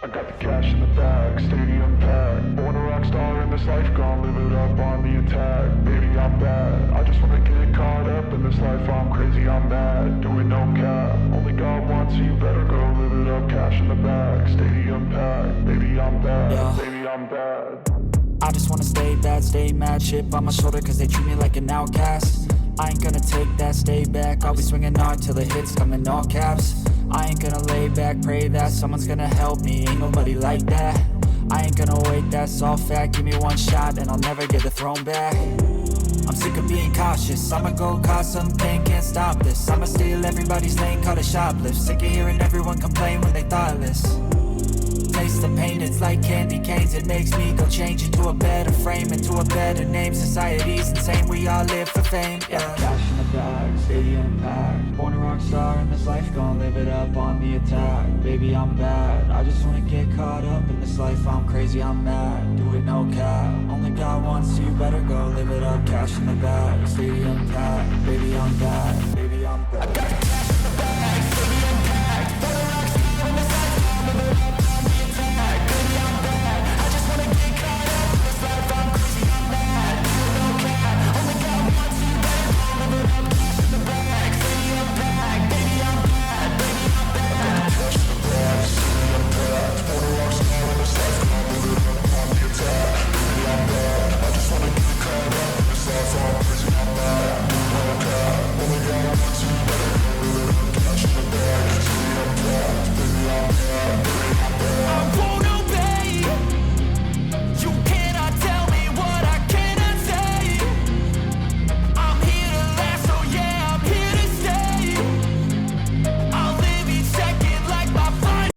I got the cash in the bag, stadium packed. Born a rock star in this life, gon' live it up on the attack. Baby, I'm bad, I just wanna get caught up in this life. I'm crazy, I'm mad, doing no cap. Only God wants you, better go live it up. Cash in the bag, stadium packed. Baby, I'm bad, Yeah. baby, I'm bad. I just wanna stay bad, stay mad. Chip on my shoulder cause they treat me like an outcast. I ain't gonna take that, stay back. I'll be swinging hard till the hits come in all caps. I ain't gonna lay back, pray that someone's gonna help me. Ain't nobody like that. I ain't gonna wait, that's all fact. Give me one shot and I'll never get the throne back. I'm sick of being cautious, I'ma go cause some pain, can't stop this. I'ma steal everybody's lane, call it shoplift. Sick of hearing everyone complain when they thoughtless. Taste the pain, it's like candy canes. It makes me go change into a better frame, into a better name. Society's insane, we all live for fame, yeah. Cash in the bag, stadium packed. Born a rock star in this life, gon' live it up on the attack. Baby, I'm bad, I just wanna get caught up in this life. I'm crazy, I'm mad, do it no cap. Only God wants you, better go live it up. Cash in the bag, stadium packed. Baby, I'm bad, baby, I'm bad.